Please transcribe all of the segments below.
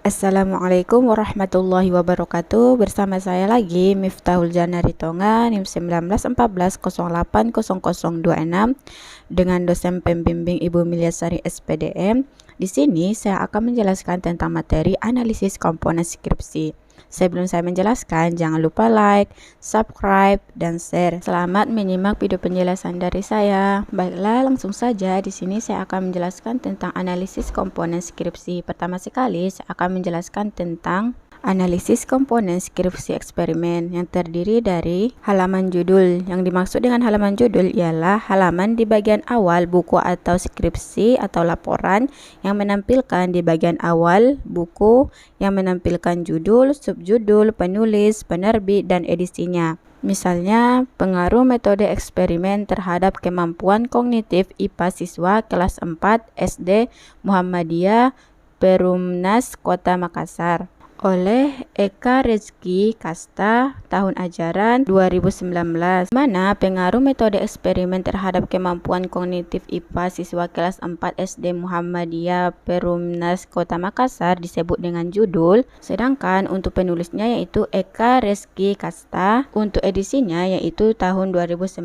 Assalamualaikum warahmatullahi wabarakatuh. Bersama saya lagi Miftahul Jana Ritonga, NIM 1914080026 dengan dosen pembimbing Ibu Milyasari SPDM. Di sini saya akan menjelaskan tentang materi analisis komponen skripsi. Sebelum saya menjelaskan, jangan lupa like, subscribe, dan share. Selamat menyimak video penjelasan dari saya. Baiklah, langsung saja. Di sini saya akan menjelaskan tentang analisis komponen skripsi. Pertama sekali, saya akan menjelaskan tentang analisis komponen skripsi eksperimen yang terdiri dari halaman judul. Yang dimaksud dengan halaman judul ialah halaman di bagian awal buku atau skripsi atau laporan yang menampilkan di bagian awal buku yang menampilkan judul, subjudul, penulis, penerbit, dan edisinya. Misalnya, pengaruh metode eksperimen terhadap kemampuan kognitif IPA siswa kelas 4 SD Muhammadiyah Perumnas Kota Makassar oleh Eka Rezki Kasta tahun ajaran 2019, mana pengaruh metode eksperimen terhadap kemampuan kognitif IPA siswa kelas 4 SD Muhammadiyah Perumnas Kota Makassar disebut dengan judul, sedangkan untuk penulisnya yaitu Eka Rezki Kasta, untuk edisinya yaitu tahun 2019.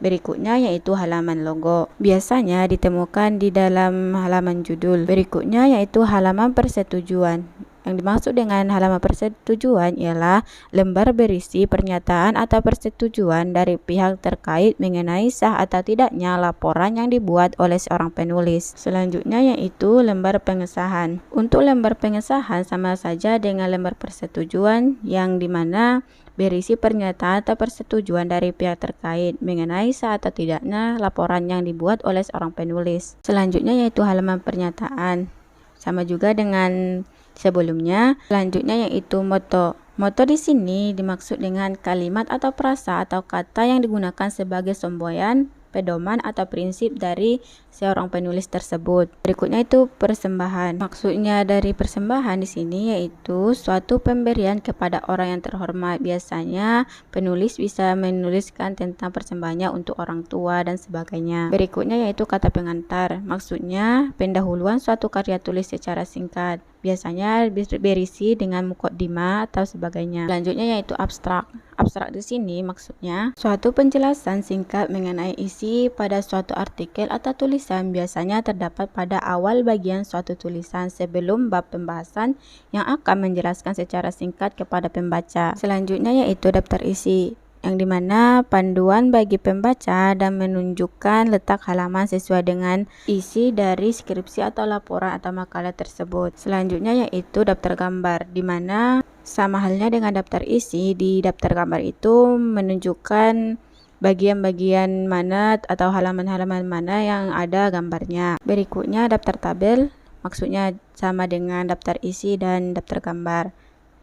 Berikutnya yaitu halaman logo. Biasanya ditemukan di dalam halaman judul. Berikutnya yaitu halaman persetujuan. Yang dimaksud dengan halaman persetujuan ialah lembar berisi pernyataan atau persetujuan dari pihak terkait mengenai sah atau tidaknya laporan yang dibuat oleh seorang penulis. Selanjutnya yaitu lembar pengesahan. Untuk lembar pengesahan sama saja dengan lembar persetujuan, yang dimana berisi pernyataan atau persetujuan dari pihak terkait mengenai sah atau tidaknya laporan yang dibuat oleh seorang penulis. Selanjutnya yaitu halaman pernyataan. Sama juga dengan sebelumnya. Selanjutnya yaitu moto. Moto di sini dimaksud dengan kalimat atau frasa atau kata yang digunakan sebagai semboyan, pedoman atau prinsip dari seorang penulis tersebut. Berikutnya itu persembahan. Maksudnya dari persembahan di sini yaitu suatu pemberian kepada orang yang terhormat. Biasanya penulis bisa menuliskan tentang persembahannya untuk orang tua dan sebagainya. Berikutnya yaitu kata pengantar. Maksudnya pendahuluan suatu karya tulis secara singkat. Biasanya berisi dengan mukaddimah atau sebagainya. Selanjutnya yaitu abstrak. Abstrak di sini maksudnya suatu penjelasan singkat mengenai isi pada suatu artikel atau tulisan, biasanya terdapat pada awal bagian suatu tulisan sebelum bab pembahasan yang akan menjelaskan secara singkat kepada pembaca. Selanjutnya yaitu daftar isi, yang dimana panduan bagi pembaca dan menunjukkan letak halaman sesuai dengan isi dari skripsi atau laporan atau makalah tersebut. Selanjutnya yaitu daftar gambar, dimana sama halnya dengan daftar isi, di daftar gambar itu menunjukkan bagian-bagian mana atau halaman-halaman mana yang ada gambarnya. Berikutnya daftar tabel, maksudnya sama dengan daftar isi dan daftar gambar.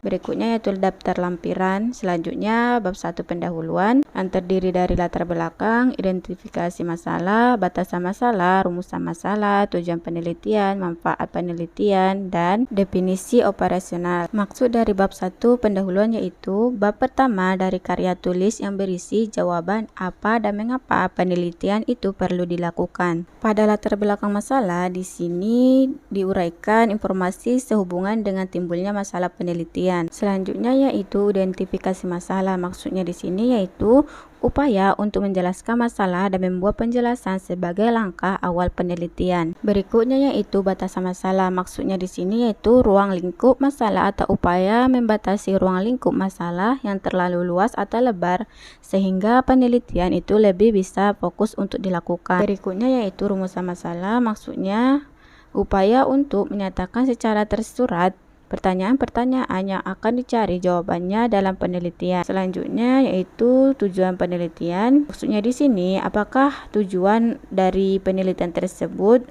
Berikutnya yaitu daftar lampiran. Selanjutnya bab 1 pendahuluan yang terdiri dari latar belakang, identifikasi masalah, batasan masalah, rumusan masalah, tujuan penelitian, manfaat penelitian, dan definisi operasional. Maksud dari bab 1 pendahuluan yaitu bab pertama dari karya tulis yang berisi jawaban apa dan mengapa penelitian itu perlu dilakukan. Pada latar belakang masalah di sini diuraikan informasi sehubungan dengan timbulnya masalah penelitian. Selanjutnya yaitu identifikasi masalah. Maksudnya di sini yaitu upaya untuk menjelaskan masalah dan membuat penjelasan sebagai langkah awal penelitian. Berikutnya yaitu batasan masalah. Maksudnya di sini yaitu ruang lingkup masalah atau upaya membatasi ruang lingkup masalah yang terlalu luas atau lebar sehingga penelitian itu lebih bisa fokus untuk dilakukan. Berikutnya yaitu rumusan masalah. Maksudnya upaya untuk menyatakan secara tersurat pertanyaan-pertanyaan yang akan dicari jawabannya dalam penelitian. Selanjutnya yaitu tujuan penelitian. Maksudnya di sini apakah tujuan dari penelitian tersebut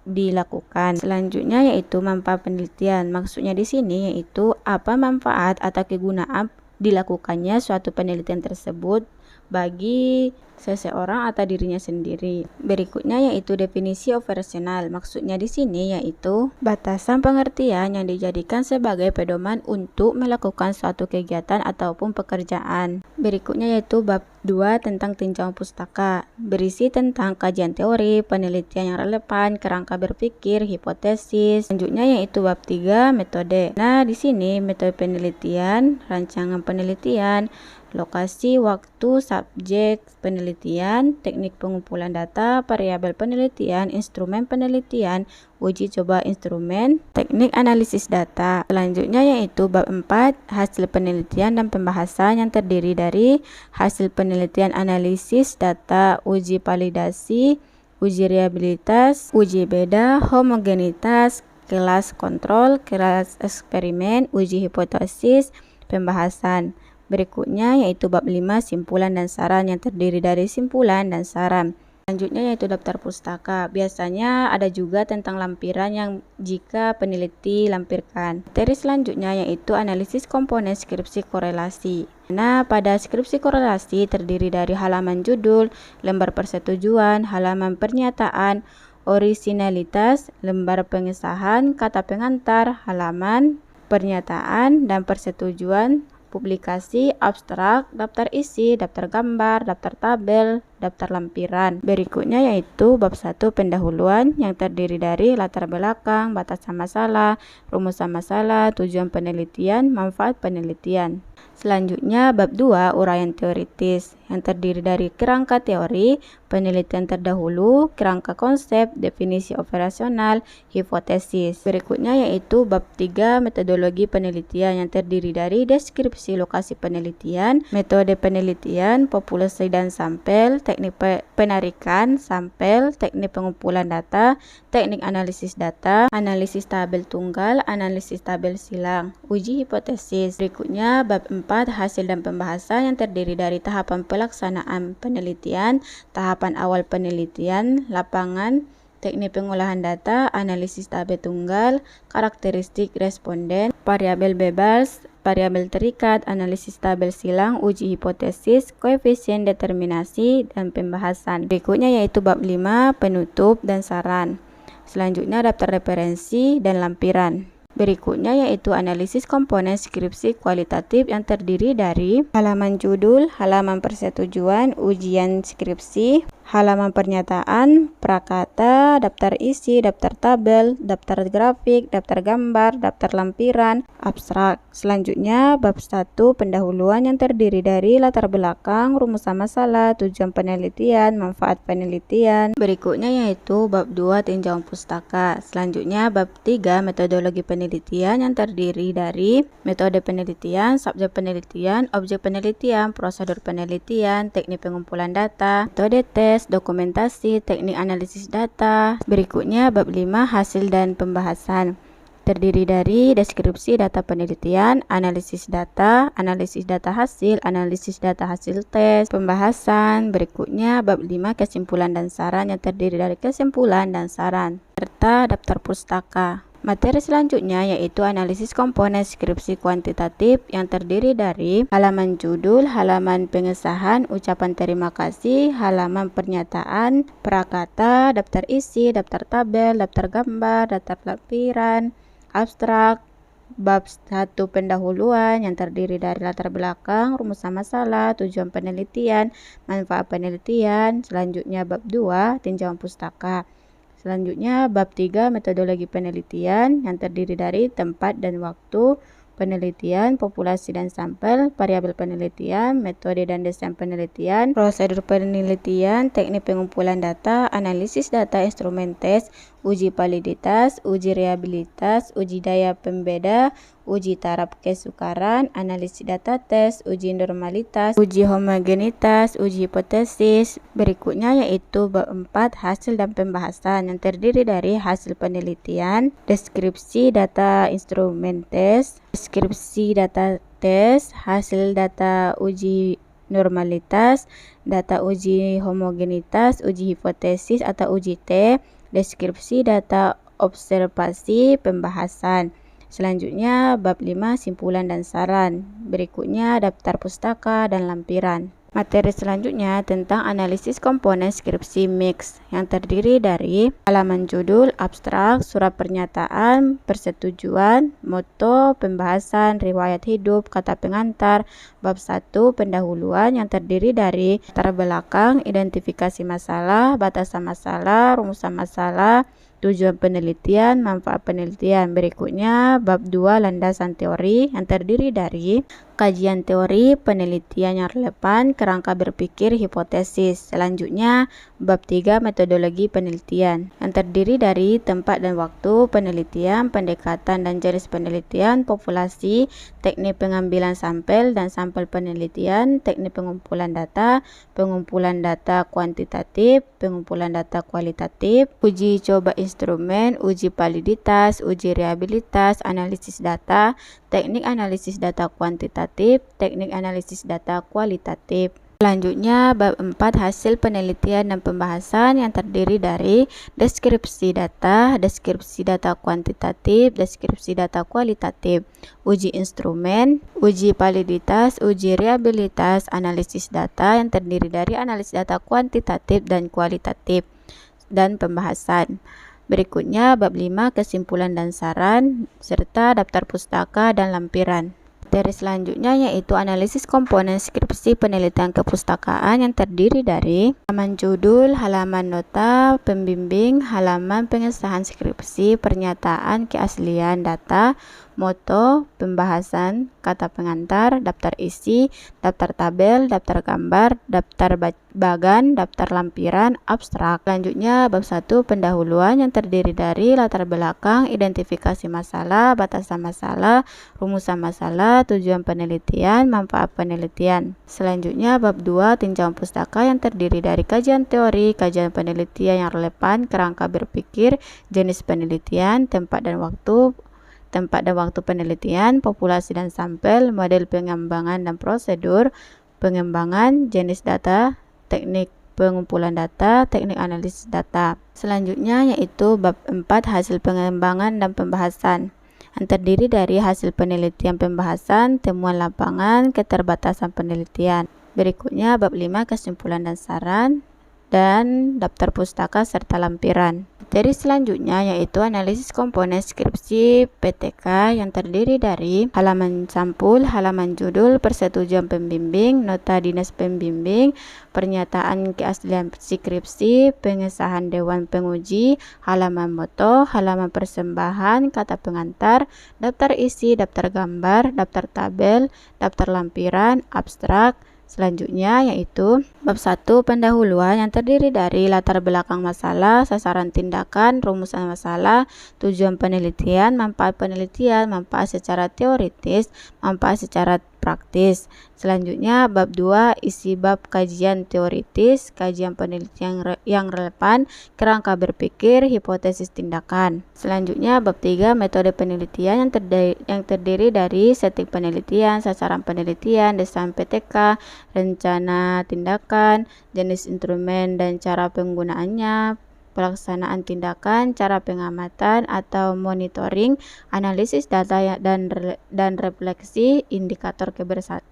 dilakukan. Selanjutnya yaitu manfaat penelitian. Maksudnya di sini yaitu apa manfaat atau kegunaan dilakukannya suatu penelitian tersebut bagi seseorang atau dirinya sendiri. Berikutnya yaitu definisi operasional. Maksudnya di sini yaitu batasan pengertian yang dijadikan sebagai pedoman untuk melakukan suatu kegiatan ataupun pekerjaan. Berikutnya yaitu bab 2 tentang tinjauan pustaka, berisi tentang kajian teori, penelitian yang relevan, kerangka berpikir, hipotesis. Selanjutnya yaitu bab 3 metode. Nah, di sini metode penelitian, rancangan penelitian, lokasi, waktu, subjek penelitian, teknik pengumpulan data, variabel penelitian, instrumen penelitian, uji coba instrumen, teknik analisis data. Selanjutnya yaitu bab 4 hasil penelitian dan pembahasan yang terdiri dari hasil penelitian, analisis data, uji validasi, uji reliabilitas, uji beda, homogenitas, kelas kontrol, kelas eksperimen, uji hipotesis, pembahasan. Berikutnya yaitu bab 5 simpulan dan saran yang terdiri dari simpulan dan saran. Selanjutnya yaitu daftar pustaka. Biasanya ada juga tentang lampiran yang jika peneliti lampirkan. Materi selanjutnya yaitu analisis komponen skripsi korelasi. Nah, pada skripsi korelasi terdiri dari halaman judul, lembar persetujuan, halaman pernyataan, orisinalitas, lembar pengesahan, kata pengantar, halaman pernyataan dan persetujuan, publikasi, abstrak, daftar isi, daftar gambar, daftar tabel, daftar lampiran. Berikutnya yaitu bab 1 pendahuluan yang terdiri dari latar belakang, batasan masalah, rumusan masalah, tujuan penelitian, manfaat penelitian. Selanjutnya bab 2 uraian teoritis yang terdiri dari kerangka teori, penelitian terdahulu, kerangka konsep, definisi operasional, hipotesis. Berikutnya yaitu bab 3 metodologi penelitian yang terdiri dari deskripsi lokasi penelitian, metode penelitian, populasi dan sampel, teknik penarikan sampel, teknik pengumpulan data, teknik analisis data, analisis tabel tunggal, analisis tabel silang, uji hipotesis. Berikutnya bab 4 hasil dan pembahasan yang terdiri dari tahapan pelaksanaan penelitian, tahapan awal penelitian, lapangan, teknik pengolahan data, analisis tabel tunggal, karakteristik responden, variabel bebas, variabel terikat, analisis tabel silang, uji hipotesis, koefisien determinasi, dan pembahasan. Berikutnya yaitu bab 5 penutup dan saran. Selanjutnya daftar referensi dan lampiran. Berikutnya yaitu analisis komponen skripsi kualitatif yang terdiri dari halaman judul, halaman persetujuan, ujian skripsi, halaman pernyataan, prakata, daftar isi, daftar tabel, daftar grafik, daftar gambar, daftar lampiran, abstrak. Selanjutnya bab 1 pendahuluan yang terdiri dari latar belakang, rumusan masalah, tujuan penelitian, manfaat penelitian. Berikutnya yaitu bab 2 tinjauan pustaka. Selanjutnya bab 3 metodologi penelitian yang terdiri dari metode penelitian, subjek penelitian, objek penelitian, prosedur penelitian, teknik pengumpulan data, metode tes, dokumentasi, teknik analisis data. Berikutnya bab 5 hasil dan pembahasan. Terdiri dari deskripsi data penelitian, analisis data hasil, analisis data hasil tes, pembahasan. Berikutnya bab 5 kesimpulan dan saran yang terdiri dari kesimpulan dan saran, serta daftar pustaka. Materi selanjutnya yaitu analisis komponen skripsi kuantitatif yang terdiri dari halaman judul, halaman pengesahan, ucapan terima kasih, halaman pernyataan, prakata, daftar isi, daftar tabel, daftar gambar, daftar lampiran, abstrak. Bab 1 pendahuluan yang terdiri dari latar belakang, rumusan masalah, tujuan penelitian, manfaat penelitian. Selanjutnya bab 2 tinjauan pustaka. Selanjutnya bab 3 metodologi penelitian yang terdiri dari tempat dan waktu penelitian, populasi dan sampel, variabel penelitian, metode dan desain penelitian, prosedur penelitian, teknik pengumpulan data, analisis data, instrumen tes, uji validitas, uji reliabilitas, uji daya pembeda, uji taraf kesukaran, analisis data tes, uji normalitas, uji homogenitas, uji hipotesis. Berikutnya yaitu bab 4 hasil dan pembahasan yang terdiri dari hasil penelitian, deskripsi data instrumen tes, deskripsi data tes, hasil data uji normalitas, data uji homogenitas, uji hipotesis atau uji T, deskripsi data observasi, pembahasan. Selanjutnya bab 5 simpulan dan saran. Berikutnya daftar pustaka dan lampiran. Materi selanjutnya tentang analisis komponen skripsi mix yang terdiri dari halaman judul, abstrak, surat pernyataan, persetujuan, moto, pembahasan, riwayat hidup, kata pengantar, bab 1, pendahuluan yang terdiri dari latar belakang, identifikasi masalah, batasan masalah, rumusan masalah, tujuan penelitian, manfaat penelitian. Berikutnya bab 2, landasan teori yang terdiri dari kajian teori, penelitian yang relevan, kerangka berpikir, hipotesis. Selanjutnya, bab 3, metodologi penelitian yang terdiri dari tempat dan waktu penelitian, pendekatan dan jenis penelitian, populasi, teknik pengambilan sampel dan sampel penelitian, teknik pengumpulan data kuantitatif, pengumpulan data kualitatif, uji coba instrumen, uji validitas, uji reliabilitas, analisis data, teknik analisis data kuantitatif, teknik analisis data kualitatif. Selanjutnya, bab 4, hasil penelitian dan pembahasan yang terdiri dari deskripsi data kuantitatif, deskripsi data kualitatif, uji instrumen, uji validitas, uji reliabilitas, analisis data yang terdiri dari analisis data kuantitatif dan kualitatif, dan pembahasan. Berikutnya, bab 5, kesimpulan dan saran, serta daftar pustaka dan lampiran. Materi selanjutnya yaitu analisis komponen skripsi penelitian kepustakaan yang terdiri dari halaman judul, halaman nota pembimbing, halaman pengesahan skripsi, pernyataan keaslian data, moto, pembahasan, kata pengantar, daftar isi, daftar tabel, daftar gambar, daftar bagan, daftar lampiran, abstrak. Selanjutnya bab 1, pendahuluan yang terdiri dari latar belakang, identifikasi masalah, batasan masalah, rumusan masalah, tujuan penelitian, manfaat penelitian. Selanjutnya bab 2, tinjauan pustaka yang terdiri dari kajian teori, kajian penelitian yang relevan, kerangka berpikir, jenis penelitian, tempat dan waktu penelitian, populasi dan sampel, model pengembangan dan prosedur pengembangan, jenis data, teknik pengumpulan data, teknik analisis data. Selanjutnya yaitu bab 4, hasil pengembangan dan pembahasan yang terdiri dari hasil penelitian pembahasan, temuan lapangan, keterbatasan penelitian. Berikutnya bab 5, kesimpulan dan saran, dan daftar pustaka serta lampiran. Materi selanjutnya yaitu analisis komponen skripsi PTK yang terdiri dari halaman sampul, halaman judul, persetujuan pembimbing, nota dinas pembimbing, pernyataan keaslian skripsi, pengesahan dewan penguji, halaman moto, halaman persembahan, kata pengantar, daftar isi, daftar gambar, daftar tabel, daftar lampiran, abstrak. Selanjutnya yaitu bab 1, pendahuluan yang terdiri dari latar belakang masalah, sasaran tindakan, rumusan masalah, tujuan penelitian, manfaat secara teoritis, manfaat secara praktis. Selanjutnya bab 2, isi bab kajian teoritis, kajian penelitian yang relevan, kerangka berpikir, hipotesis tindakan. Selanjutnya bab 3, metode penelitian yang terdiri dari setting penelitian, sasaran penelitian, desain PTK, rencana tindakan, jenis instrumen dan cara penggunaannya, pelaksanaan tindakan, cara pengamatan atau monitoring, analisis data dan refleksi indikator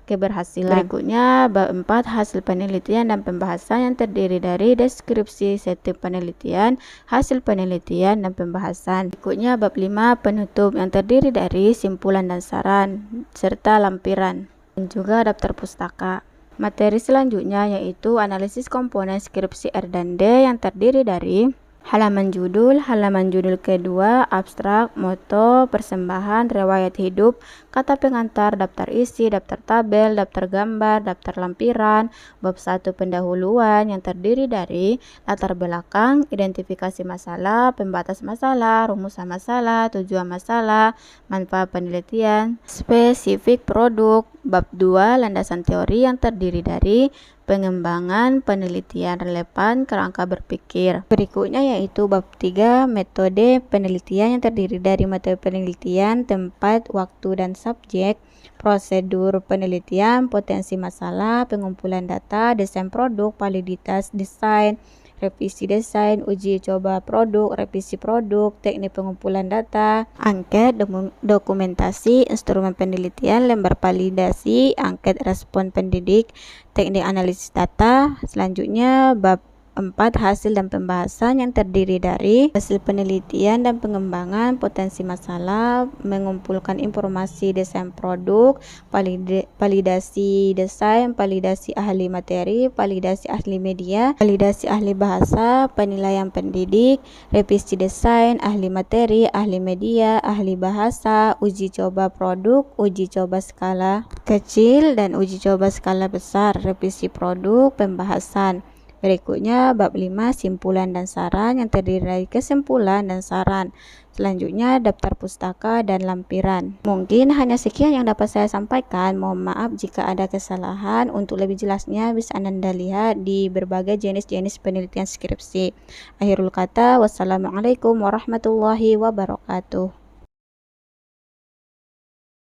keberhasilan. Berikutnya bab 4, hasil penelitian dan pembahasan yang terdiri dari deskripsi, setting penelitian, hasil penelitian dan pembahasan. Berikutnya bab 5, penutup yang terdiri dari simpulan dan saran serta lampiran dan juga daftar pustaka. Materi selanjutnya yaitu analisis komponen skripsi R dan D yang terdiri dari halaman judul kedua, abstrak, moto, persembahan, riwayat hidup, kata pengantar, daftar isi, daftar tabel, daftar gambar, daftar lampiran, bab 1, pendahuluan yang terdiri dari latar belakang, identifikasi masalah, pembatas masalah, rumusan masalah, tujuan masalah, manfaat penelitian, spesifik produk, bab 2, landasan teori yang terdiri dari pengembangan penelitian relevan, kerangka berpikir. Berikutnya yaitu bab 3, metode penelitian yang terdiri dari metode penelitian, tempat, waktu dan subjek, prosedur penelitian, potensi masalah, pengumpulan data, desain produk, validitas, desain, revisi desain, uji coba produk, revisi produk, teknik pengumpulan data, angket, dokumentasi, instrumen penelitian, lembar validasi, angket respon pendidik, teknik analisis data. Selanjutnya bab 4 hasil dan pembahasan yang terdiri dari hasil penelitian dan pengembangan, potensi masalah, mengumpulkan informasi desain produk, validasi desain, validasi ahli materi, validasi ahli media, validasi ahli bahasa, penilaian pendidik, revisi desain, ahli materi, ahli media, ahli bahasa, uji coba produk, uji coba skala kecil dan uji coba skala besar, revisi produk, pembahasan. Berikutnya bab 5 simpulan dan saran yang terdiri dari kesimpulan dan saran. Selanjutnya daftar pustaka dan lampiran. Mungkin hanya sekian yang dapat saya sampaikan. Mohon maaf jika ada kesalahan. Untuk lebih jelasnya bisa Anda lihat di berbagai jenis-jenis penelitian skripsi. Akhirul kata, wassalamualaikum warahmatullahi wabarakatuh.